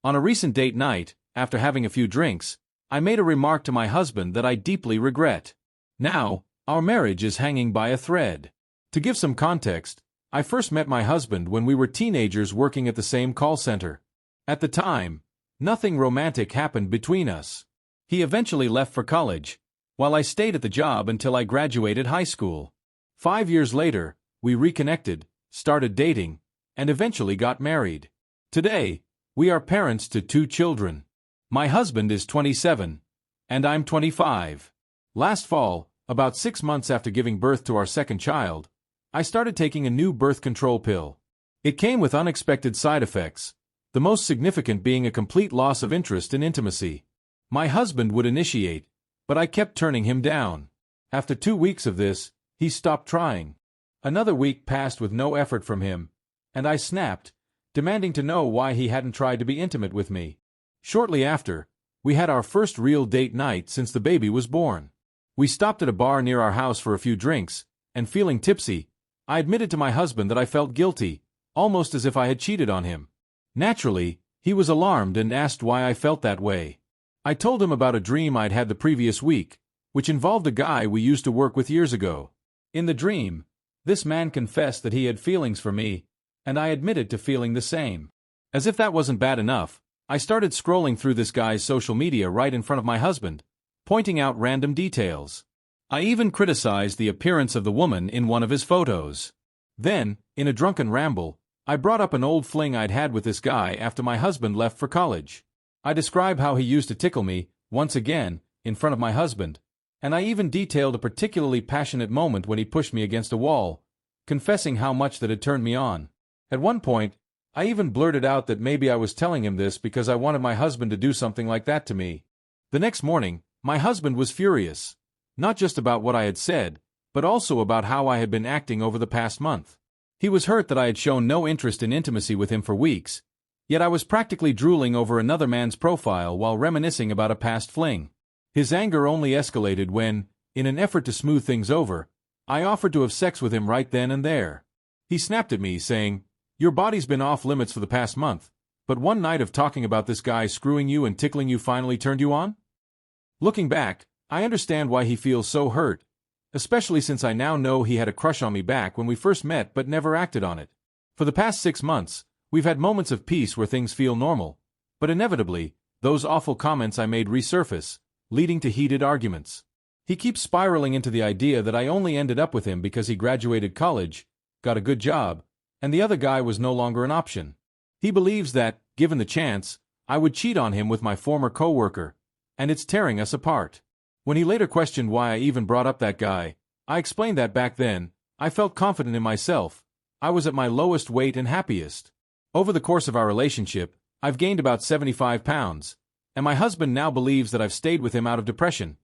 On a recent date night, after having a few drinks, I made a remark to my husband that I deeply regret. Now, our marriage is hanging by a thread. To give some context, I first met my husband when we were teenagers working at the same call center. At the time, nothing romantic happened between us. He eventually left for college, while I stayed at the job until I graduated high school. 5 years later, we reconnected, started dating, and eventually got married. Today, we are parents to 2 children. My husband is 27, and I'm 25. Last fall, about 6 months after giving birth to our second child, I started taking a new birth control pill. It came with unexpected side effects, the most significant being a complete loss of interest in intimacy. My husband would initiate, but I kept turning him down. After 2 weeks of this, he stopped trying. Another week passed with no effort from him, and I snapped, demanding to know why he hadn't tried to be intimate with me. Shortly after, we had our first real date night since the baby was born. We stopped at a bar near our house for a few drinks, and feeling tipsy, I admitted to my husband that I felt guilty, almost as if I had cheated on him. Naturally, he was alarmed and asked why I felt that way. I told him about a dream I'd had the previous week, which involved a guy we used to work with years ago. In the dream, this man confessed that he had feelings for me, and I admitted to feeling the same. As if that wasn't bad enough, I started scrolling through this guy's social media right in front of my husband, pointing out random details. I even criticized the appearance of the woman in one of his photos. Then, in a drunken ramble, I brought up an old fling I'd had with this guy after my husband left for college. I described how he used to tickle me, once again, in front of my husband, and I even detailed a particularly passionate moment when he pushed me against a wall, confessing how much that had turned me on. At one point, I even blurted out that maybe I was telling him this because I wanted my husband to do something like that to me. The next morning, my husband was furious, not just about what I had said, but also about how I had been acting over the past month. He was hurt that I had shown no interest in intimacy with him for weeks, yet I was practically drooling over another man's profile while reminiscing about a past fling. His anger only escalated when, in an effort to smooth things over, I offered to have sex with him right then and there. He snapped at me, saying, "Your body's been off limits for the past month, but one night of talking about this guy screwing you and tickling you finally turned you on?" Looking back, I understand why he feels so hurt, especially since I now know he had a crush on me back when we first met but never acted on it. For the past 6 months, we've had moments of peace where things feel normal, but inevitably, those awful comments I made resurface, leading to heated arguments. He keeps spiraling into the idea that I only ended up with him because he graduated college, got a good job, and the other guy was no longer an option. He believes that, given the chance, I would cheat on him with my former coworker, and it's tearing us apart. When he later questioned why I even brought up that guy, I explained that back then, I felt confident in myself. I was at my lowest weight and happiest. Over the course of our relationship, I've gained about 75 pounds, and my husband now believes that I've stayed with him out of depression,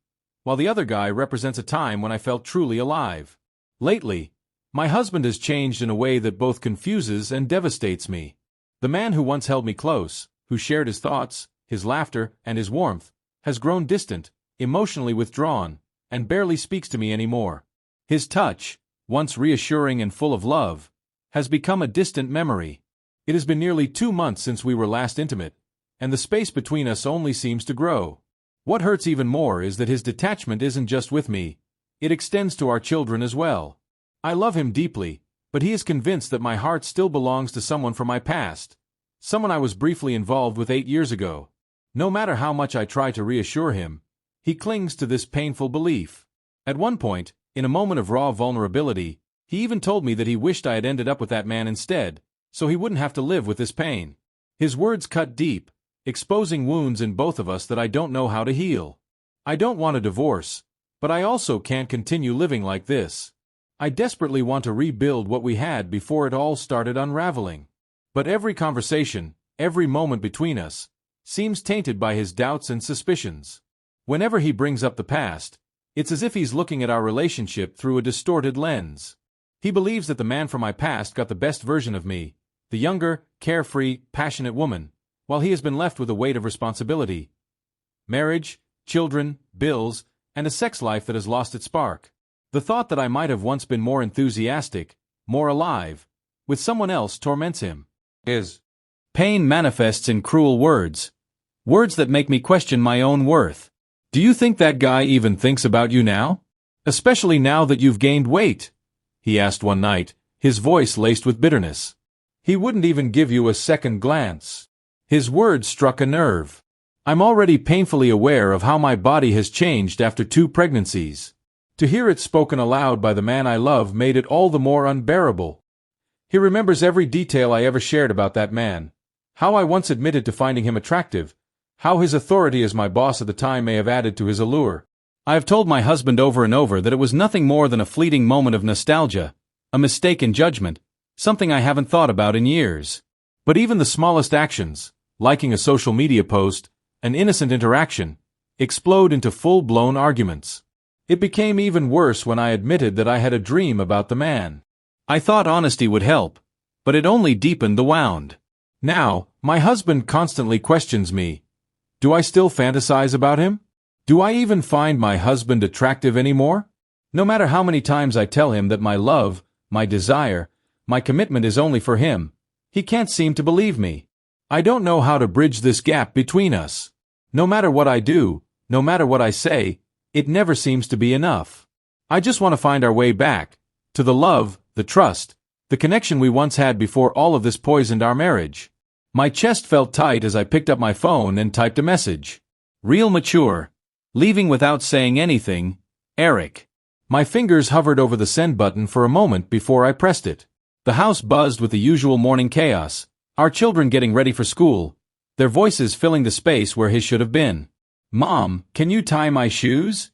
while the other guy represents a time when I felt truly alive. Lately, my husband has changed in a way that both confuses and devastates me. The man who once held me close, who shared his thoughts, his laughter, and his warmth, has grown distant, emotionally withdrawn, and barely speaks to me anymore. His touch, once reassuring and full of love, has become a distant memory. It has been nearly 2 months since we were last intimate, and the space between us only seems to grow. What hurts even more is that his detachment isn't just with me, it extends to our children as well. I love him deeply, but he is convinced that my heart still belongs to someone from my past, someone I was briefly involved with 8 years ago. No matter how much I try to reassure him, he clings to this painful belief. At one point, in a moment of raw vulnerability, he even told me that he wished I had ended up with that man instead, so he wouldn't have to live with this pain. His words cut deep, exposing wounds in both of us that I don't know how to heal. I don't want a divorce, but I also can't continue living like this. I desperately want to rebuild what we had before it all started unraveling. But every conversation, every moment between us, seems tainted by his doubts and suspicions. Whenever he brings up the past, it's as if he's looking at our relationship through a distorted lens. He believes that the man from my past got the best version of me, the younger, carefree, passionate woman, while he has been left with a weight of responsibility. Marriage, children, bills, and a sex life that has lost its spark. The thought that I might have once been more enthusiastic, more alive, with someone else torments him. Pain manifests in cruel words. Words that make me question my own worth. Do you think that guy even thinks about you now? Especially now that you've gained weight? He asked one night, his voice laced with bitterness. He wouldn't even give you a second glance. His words struck a nerve. I'm already painfully aware of how my body has changed after 2 pregnancies. To hear it spoken aloud by the man I love made it all the more unbearable. He remembers every detail I ever shared about that man. How I once admitted to finding him attractive. How his authority as my boss at the time may have added to his allure. I have told my husband over and over that it was nothing more than a fleeting moment of nostalgia, a mistake in judgment, something I haven't thought about in years. But even the smallest actions, liking a social media post, an innocent interaction, explode into full-blown arguments. It became even worse when I admitted that I had a dream about the man. I thought honesty would help, but it only deepened the wound. Now, my husband constantly questions me. Do I still fantasize about him? Do I even find my husband attractive anymore? No matter how many times I tell him that my love, my desire, my commitment is only for him, he can't seem to believe me. I don't know how to bridge this gap between us. No matter what I do, no matter what I say, it never seems to be enough. I just want to find our way back, to the love, the trust, the connection we once had before all of this poisoned our marriage. My chest felt tight as I picked up my phone and typed a message. Real mature. Leaving without saying anything, Eric. My fingers hovered over the send button for a moment before I pressed it. The house buzzed with the usual morning chaos, our children getting ready for school, their voices filling the space where his should have been. Mom, can you tie my shoes?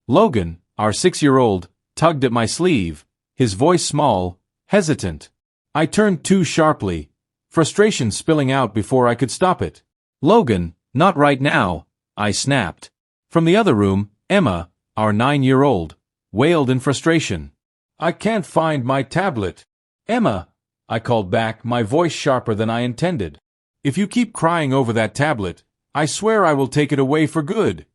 Logan, our 6-year-old, tugged at my sleeve, his voice small, hesitant. I turned too sharply, frustration spilling out before I could stop it. Logan, not right now, I snapped. From the other room, Emma, our 9-year-old, wailed in frustration. I can't find my tablet. Emma, I called back, my voice sharper than I intended. If you keep crying over that tablet, I swear I will take it away for good.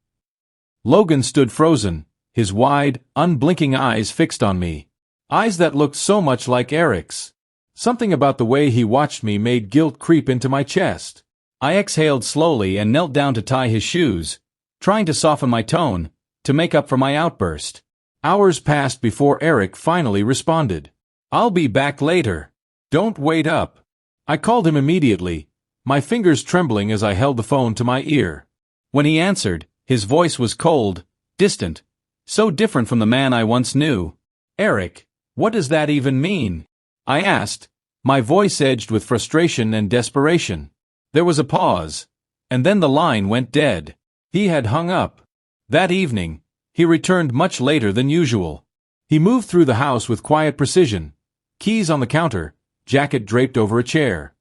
Logan stood frozen, his wide, unblinking eyes fixed on me. Eyes that looked so much like Eric's. Something about the way he watched me made guilt creep into my chest. I exhaled slowly and knelt down to tie his shoes, trying to soften my tone, to make up for my outburst. Hours passed before Eric finally responded. I'll be back later. Don't wait up. I called him immediately, my fingers trembling as I held the phone to my ear. When he answered, his voice was cold, distant, so different from the man I once knew. Eric, what does that even mean? I asked, my voice edged with frustration and desperation. There was a pause, and then the line went dead. He had hung up. That evening, he returned much later than usual. He moved through the house with quiet precision, keys on the counter, jacket draped over a chair.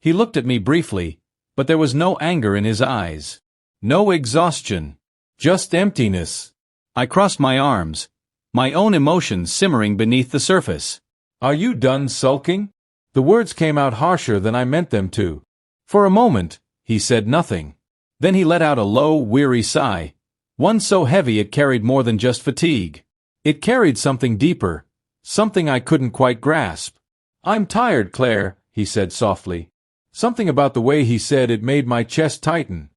He looked at me briefly, but there was no anger in his eyes. No exhaustion. Just emptiness. I crossed my arms, my own emotions simmering beneath the surface. Are you done sulking? The words came out harsher than I meant them to. For a moment, he said nothing. Then he let out a low, weary sigh, one so heavy it carried more than just fatigue. It carried something deeper, something I couldn't quite grasp. I'm tired, Claire, he said softly. Something about the way he said it made my chest tighten.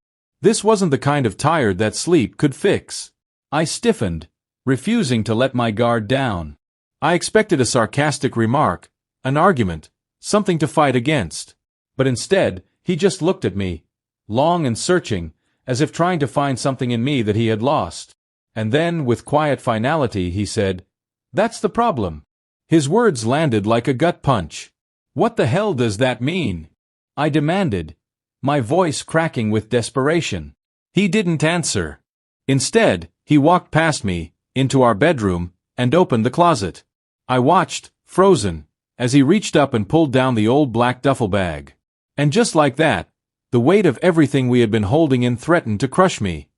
This wasn't the kind of tired that sleep could fix. I stiffened, refusing to let my guard down. I expected a sarcastic remark, an argument, something to fight against. But instead, he just looked at me, long and searching, as if trying to find something in me that he had lost. And then, with quiet finality, he said, "That's the problem." His words landed like a gut punch. "What the hell does that mean?" I demanded, my voice cracking with desperation. He didn't answer. Instead, he walked past me, into our bedroom, and opened the closet. I watched, frozen, as he reached up and pulled down the old black duffel bag. And just like that, the weight of everything we had been holding in threatened to crush me.